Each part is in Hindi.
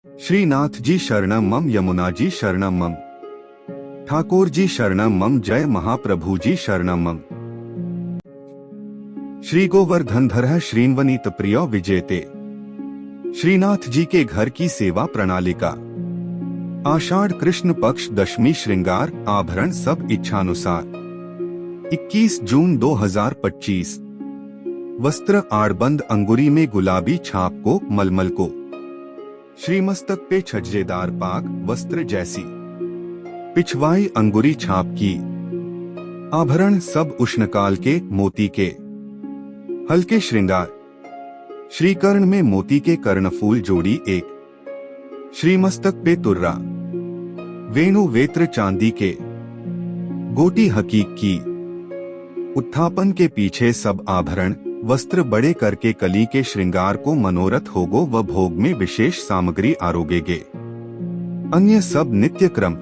श्रीनाथ जी शरणम मम, यमुना जी शरणम मम, ठाकुर जी शरणम मम, जय महाप्रभु जी शरणम मम। श्री गोवर्धन धरः श्रीन्वनीत प्रियो विजेते। श्रीनाथ जी के घर की सेवा प्रणालिका। आषाढ़ कृष्ण पक्ष दशमी श्रृंगार आभरण सब इच्छानुसार। 21 जून 2025। वस्त्र आड़बंद अंगुरी में गुलाबी छाप को मलमल को। श्रीमस्तक पे छज्जेदार पाक वस्त्र जैसी पिछवाई अंगुरी छाप की। आभरण सब उष्णकाल के मोती के। हल्के श्रृंगार। श्रीकर्ण में मोती के कर्णफूल जोड़ी एक। श्रीमस्तक पे तुर्रा वेणु वेत्र चांदी के। गोटी हकीक की। उत्थापन के पीछे सब आभरण वस्त्र बड़े करके कली के श्रृंगार को मनोरथ होगो व भोग में विशेष सामग्री आरोगेगे। अन्य सब नित्य क्रम।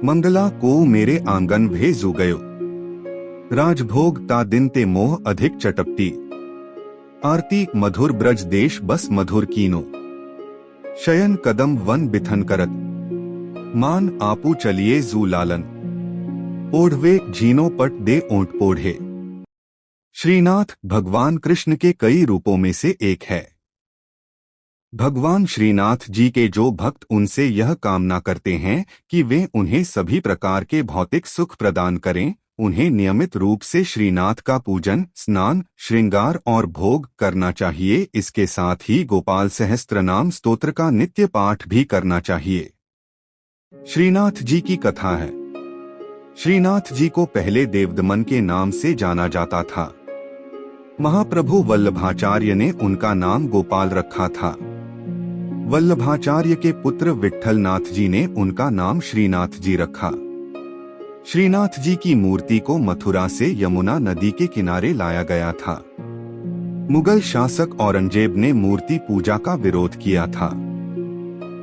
मंगला को मेरे आंगन भेजू गयो। राजभोग ता दिन ते मोह अधिक चटपटी। आरती मधुर ब्रज देश बस मधुर कीनो। शयन कदम वन बिथन करत। मान आपू चलिए जू लालन। ओढ़वे झीनो पट दे ओंठ पोढ़े। श्रीनाथ भगवान कृष्ण के कई रूपों में से एक है। भगवान श्रीनाथ जी के जो भक्त उनसे यह कामना करते हैं कि वे उन्हें सभी प्रकार के भौतिक सुख प्रदान करें, उन्हें नियमित रूप से श्रीनाथ का पूजन, स्नान, श्रृंगार और भोग करना चाहिए। इसके साथ ही गोपाल सहस्त्रनाम स्तोत्र का नित्य पाठ भी करना चाहिए। श्रीनाथ जी की कथा है। श्रीनाथ जी को पहले देवदमन के नाम से जाना जाता था। महाप्रभु वल्लभाचार्य ने उनका नाम गोपाल रखा था। वल्लभाचार्य के पुत्र विट्ठलनाथ जी ने उनका नाम श्रीनाथ जी रखा। श्रीनाथ जी की मूर्ति को मथुरा से यमुना नदी के किनारे लाया गया था। मुगल शासक औरंगजेब ने मूर्ति पूजा का विरोध किया था।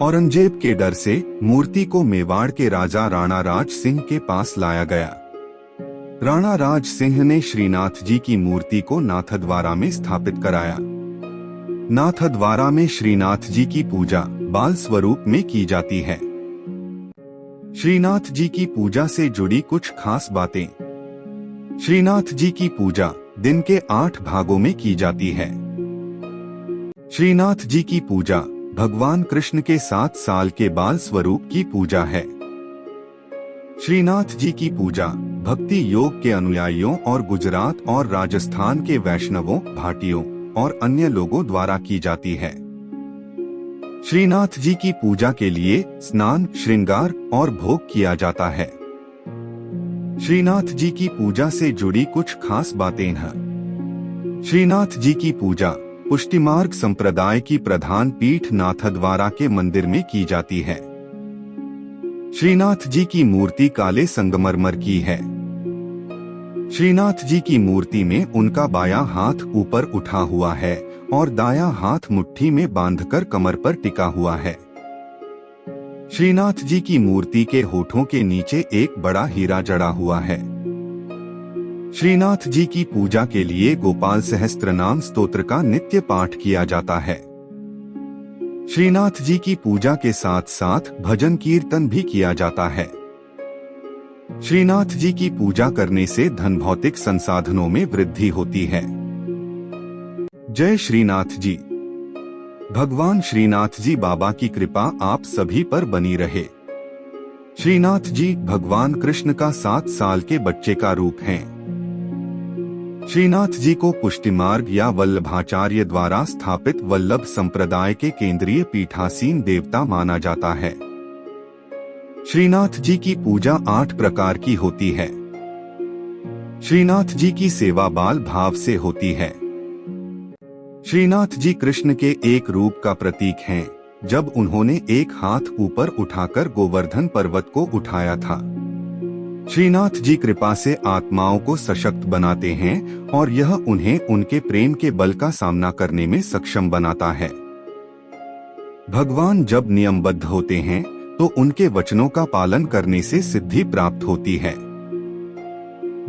औरंगजेब के डर से मूर्ति को मेवाड़ के राजा राणा राज सिंह के पास लाया गया। राणा राज सिंह ने श्रीनाथ जी की मूर्ति को नाथद्वारा में स्थापित कराया। नाथद्वारा में श्रीनाथ जी की पूजा बाल स्वरूप में की जाती है। श्रीनाथ जी की पूजा से जुड़ी कुछ खास बातें। श्रीनाथ जी की पूजा दिन के 8 भागों में की जाती है। श्रीनाथ जी की पूजा भगवान कृष्ण के 7 साल के बाल स्वरूप की पूजा है। श्रीनाथ जी की पूजा भक्ति योग के अनुयायियों और गुजरात और राजस्थान के वैष्णवों, भाटियों और अन्य लोगों द्वारा की जाती है। श्रीनाथ जी की पूजा के लिए स्नान, श्रृंगार और भोग किया जाता है। श्रीनाथ जी की पूजा से जुड़ी कुछ खास बातें हैं। श्रीनाथ जी की पूजा पुष्टिमार्ग संप्रदाय की प्रधान पीठ नाथद्वारा के मंदिर में की जाती है। श्रीनाथ जी की मूर्ति काले संगमरमर की है। श्रीनाथ जी की मूर्ति में उनका बायां हाथ ऊपर उठा हुआ है और दायां हाथ मुट्ठी में बांधकर कमर पर टिका हुआ है। श्रीनाथ जी की मूर्ति के होठों के नीचे एक बड़ा हीरा जड़ा हुआ है। श्रीनाथ जी की पूजा के लिए गोपाल सहस्त्रनाम स्तोत्र का नित्य पाठ किया जाता है। श्रीनाथ जी की पूजा के साथ साथ भजन कीर्तन भी किया जाता है। श्रीनाथ जी की पूजा करने से धन भौतिक संसाधनों में वृद्धि होती है। जय श्रीनाथ जी। भगवान श्रीनाथ जी बाबा की कृपा आप सभी पर बनी रहे। श्रीनाथ जी भगवान कृष्ण का 7 साल के बच्चे का रूप हैं। श्रीनाथ जी को पुष्टिमार्ग या वल्लभाचार्य द्वारा स्थापित वल्लभ संप्रदाय के केंद्रीय पीठासीन देवता माना जाता है। श्रीनाथ जी की पूजा 8 प्रकार की होती है। श्रीनाथ जी की सेवा बाल भाव से होती है। श्रीनाथ जी कृष्ण के एक रूप का प्रतीक हैं, जब उन्होंने एक हाथ ऊपर उठाकर गोवर्धन पर्वत को उठाया था। श्रीनाथ जी कृपा से आत्माओं को सशक्त बनाते हैं और यह उन्हें उनके प्रेम के बल का सामना करने में सक्षम बनाता है। भगवान जब नियमबद्ध होते हैं तो उनके वचनों का पालन करने से सिद्धि प्राप्त होती है।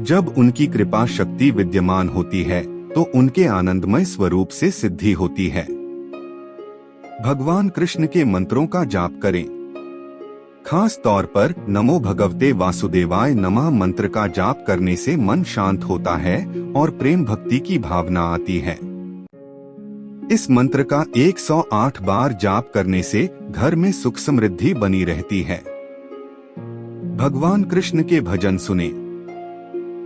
जब उनकी कृपा शक्ति विद्यमान होती है तो उनके आनंदमय स्वरूप से सिद्धि होती है। भगवान कृष्ण के मंत्रों का जाप करें। खास तौर पर नमो भगवते वासुदेवाय नमः मंत्र का जाप करने से मन शांत होता है और प्रेम भक्ति की भावना आती है। इस मंत्र का 108 बार जाप करने से घर में सुख समृद्धि बनी रहती है। भगवान कृष्ण के भजन सुने।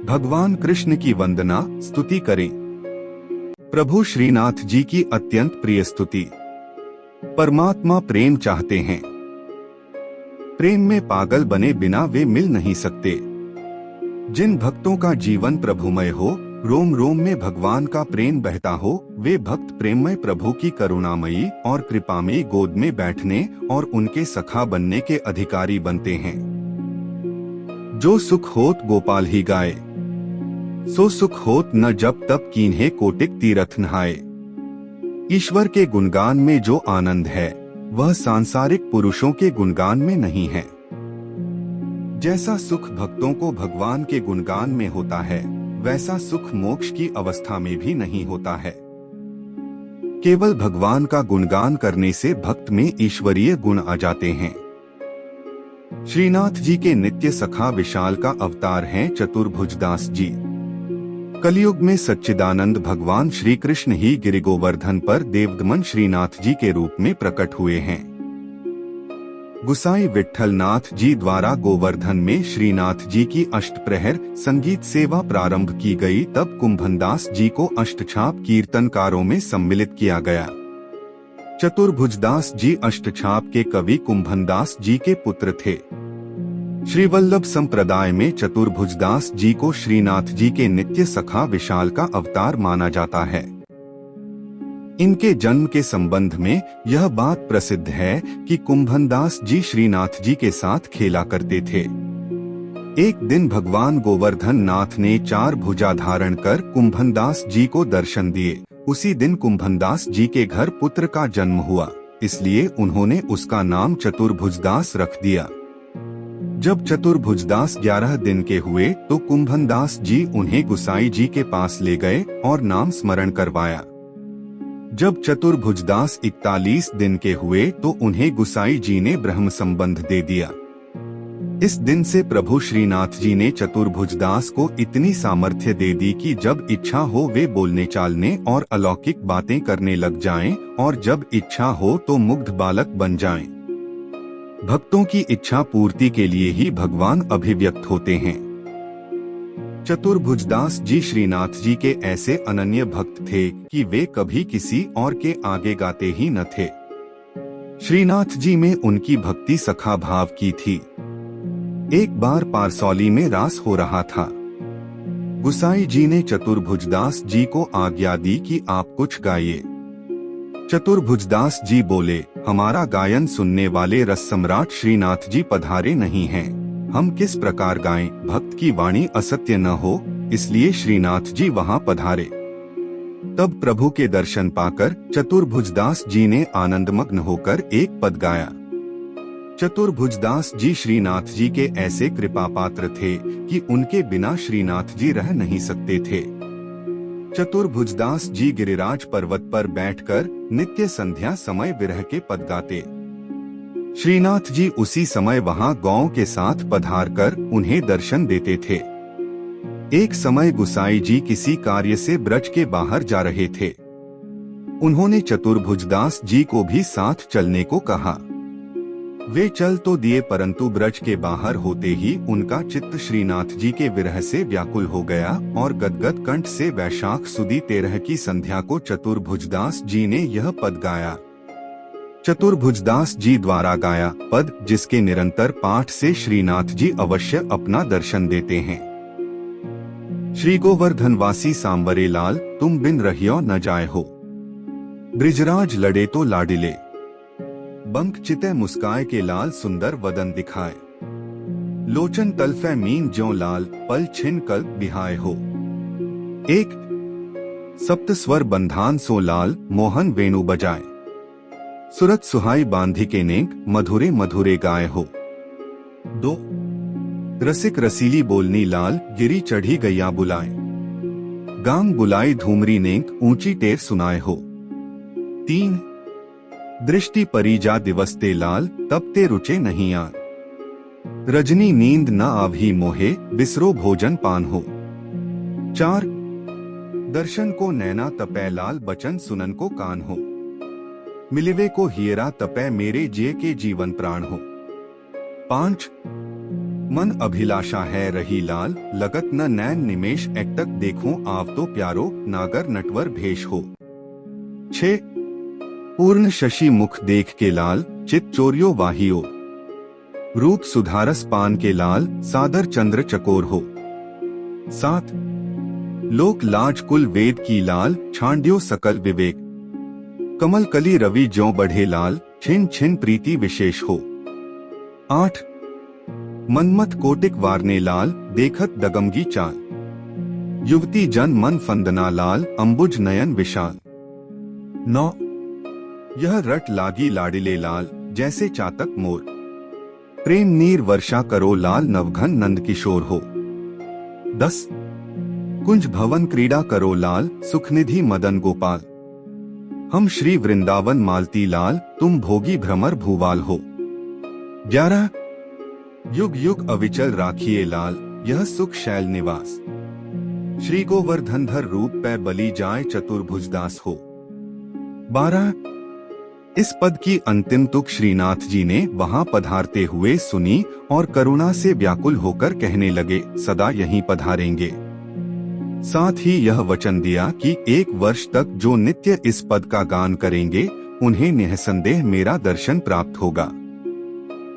भगवान कृष्ण की वंदना स्तुति करें। प्रभु श्रीनाथ जी की अत्यंत प्रिय स्तुति। परमात्मा प्रेम चाहते हैं। प्रेम में पागल बने बिना वे मिल नहीं सकते। जिन भक्तों का जीवन प्रभुमय हो, रोम रोम में भगवान का प्रेम बहता हो, वे भक्त प्रेममय प्रभु की करुणामयी और कृपामयी गोद में बैठने और उनके सखा बनने के अधिकारी बनते हैं। जो सुख होत गोपाल ही गाए, सो सुख होत न जब तब कीन्हे कोटिक तीरथ नहाए। ईश्वर के गुणगान में जो आनंद है, वह सांसारिक पुरुषों के गुणगान में नहीं है। जैसा सुख भक्तों को भगवान के गुणगान में होता है, वैसा सुख मोक्ष की अवस्था में भी नहीं होता है। केवल भगवान का गुणगान करने से भक्त में ईश्वरीय गुण आ जाते हैं। श्रीनाथ जी के नित्य सखा विशाल का अवतार हैं चतुर्भुजदास जी। कलयुग में सच्चिदानंद भगवान श्री कृष्ण ही गिरि गोवर्धन पर देवदमन श्रीनाथ जी के रूप में प्रकट हुए हैं। गुसाई विट्ठल नाथ जी द्वारा गोवर्धन में श्रीनाथ जी की अष्टप्रहर संगीत सेवा प्रारंभ की गई, तब कुंभनदास जी को अष्टछाप कीर्तनकारों में सम्मिलित किया गया। चतुर्भुजदास जी अष्टछाप के कवि कुंभनदास जी के पुत्र थे। श्रीवल्लभ संप्रदाय में चतुर्भुजदास जी को श्रीनाथ जी के नित्य सखा विशाल का अवतार माना जाता है। इनके जन्म के संबंध में यह बात प्रसिद्ध है कि कुंभनदास जी श्रीनाथ जी के साथ खेला करते थे। एक दिन भगवान गोवर्धन नाथ ने 4 भुजा धारण कर कुंभनदास जी को दर्शन दिए। उसी दिन कुंभनदास जी के घर पुत्र का जन्म हुआ, इसलिए उन्होंने उसका नाम चतुर्भुजदास रख दिया। जब चतुर्भुजदास 11 दिन के हुए तो कुंभनदास जी उन्हें गुसाई जी के पास ले गए और नाम स्मरण करवाया। जब चतुर्भुजदास 41 दिन के हुए तो उन्हें गुसाई जी ने ब्रह्म संबंध दे दिया। इस दिन से प्रभु श्रीनाथ जी ने चतुर्भुजदास को इतनी सामर्थ्य दे दी कि जब इच्छा हो वे बोलने चालने और अलौकिक बातें करने लग जाएं, और जब इच्छा हो तो मुग्ध बालक बन जाएं। भक्तों की इच्छा पूर्ति के लिए ही भगवान अभिव्यक्त होते हैं। चतुर्भुजदास जी श्रीनाथ जी के ऐसे अनन्य भक्त थे कि वे कभी किसी और के आगे गाते ही न थे। श्रीनाथ जी में उनकी भक्ति सखा भाव की थी। एक बार पारसौली में रास हो रहा था। गुसाई जी ने चतुर्भुजदास जी को आज्ञा दी कि आप कुछ गाइए। चतुर्भुजदास जी बोले, हमारा गायन सुनने वाले रस सम्राट श्रीनाथ जी पधारे नहीं हैं। हम किस प्रकार गाएं, भक्त की वाणी असत्य न हो, इसलिए श्रीनाथ जी वहां पधारे। तब प्रभु के दर्शन पाकर चतुर्भुजदास जी ने आनंदमग्न होकर एक पद गाया। चतुर्भुजदास जी श्रीनाथ जी के ऐसे कृपा पात्र थे कि उनके बिना श्रीनाथ जी रह नहीं सकते थे। चतुर्भुजदास जी गिरिराज पर्वत पर बैठकर नित्य संध्या समय विरह के पद गाते। श्रीनाथ जी उसी समय वहां गौ के साथ पधार कर उन्हें दर्शन देते थे। एक समय गुसाई जी किसी कार्य से ब्रज के बाहर जा रहे थे। उन्होंने चतुर्भुजदास जी को भी साथ चलने को कहा। वे चल तो दिए, परंतु ब्रज के बाहर होते ही उनका चित्त श्रीनाथ जी के विरह से व्याकुल हो गया और गदगद कंठ से वैशाख सुदी 13 की संध्या को चतुर्भुजदास जी ने यह पद गाया। चतुर्भुजदास जी द्वारा गाया पद, जिसके निरंतर पाठ से श्रीनाथ जी अवश्य अपना दर्शन देते हैं। श्री गोवर्धनवासी सांवरे लाल, तुम बिन रहियो न जाए हो। ब्रिजराज लड़े तो लाडिले, बंक चिते मुस्काए के लाल सुंदर वदन दिखाए। लोचन तलफे मीन ज्यों लाल, पल छिन कल बिहाय हो। एक सप्त स्वर बंधान सो लाल, मोहन वेणु बजाए। सुरत सुहाई बांधी के नेक, मधुरे मधुरे गाय हो। 2 रसिक रसीली बोलनी लाल, गिरी चढ़ी गैया बुलाए। गांग बुलाई धूमरी नेक, ऊंची टेर सुनाए हो। 3 दृष्टि परिजा दिवस ते लाल, तब ते रुचे नहीं आन। रजनी नींद न आभी मोहे, बिसरो भोजन पान हो। 4 दर्शन को नैना तपै लाल, बचन सुनन को कान हो। मिलिवे को हियरा तपै, मेरे जिये के जीवन प्राण हो। 5 मन अभिलाषा है रही लाल, लगत न नैन निमेश, एकटक देखूं आव तो प्यारो, नागर नटवर भेष हो। 6 पूर्ण शशि मुख देख के लाल, चित चोरियो वाहियो। रूप सुधारस पान के लाल, सादर चंद्र चकोर हो। 7 लोक लाज कुल वेद की लाल, छांड्यो सकल विवेक। कमल कली रवि ज्यों बढ़े लाल, छिन छिन प्रीति विशेष हो। 8 मनमत कोटिक वारने लाल, देखत दगमगी चाल। युवती जन मन फंदना लाल, अंबुज नयन विशाल। 9 यह रट लागी लाडिले लाल, जैसे चातक मोर। प्रेम नीर वर्षा करो लाल, नवघन नंद किशोर हो। 10 कुंज भवन क्रीड़ा करो लाल, सुखनिधि मदन गोपाल। हम श्री वृंदावन मालती लाल, तुम भोगी भ्रमर भूवाल हो। 11 युग युग अविचल राखिए लाल, यह सुख शैल निवास। श्री गोवर्धनधर रूप पे बलि जाए, चतुर्भुजदास हो। 12 इस पद की अंतिम तुक श्रीनाथ जी ने वहां पधारते हुए सुनी और करुणा से व्याकुल होकर कहने लगे, सदा यहीं पधारेंगे। साथ ही यह वचन दिया कि 1 वर्ष तक जो नित्य इस पद का गान करेंगे, उन्हें निःसंदेह मेरा दर्शन प्राप्त होगा।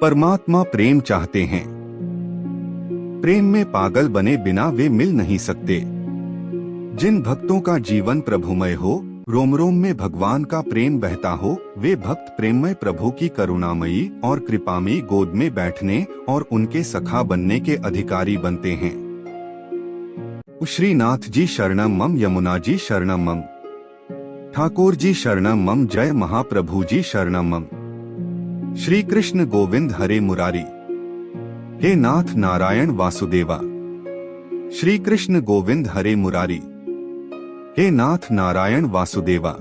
परमात्मा प्रेम चाहते हैं। प्रेम में पागल बने बिना वे मिल नहीं सकते। जिन भक्तों का जीवन प्रभुमय हो, रोम रोम में भगवान का प्रेम बहता हो, वे भक्त प्रेममय प्रभु की करुणामयी और कृपामयी गोद में बैठने और उनके सखा बनने के अधिकारी बनते हैं। श्रीनाथ जी शरणम मम, यमुना जी शरणम मम, ठाकुर जी शरणम मम, जय महाप्रभु जी शरणम मम। श्री कृष्ण गोविंद हरे मुरारी, हे नाथ नारायण वासुदेवा। श्री कृष्ण गोविंद हरे मुरारी, हे नाथ नारायण वासुदेवा।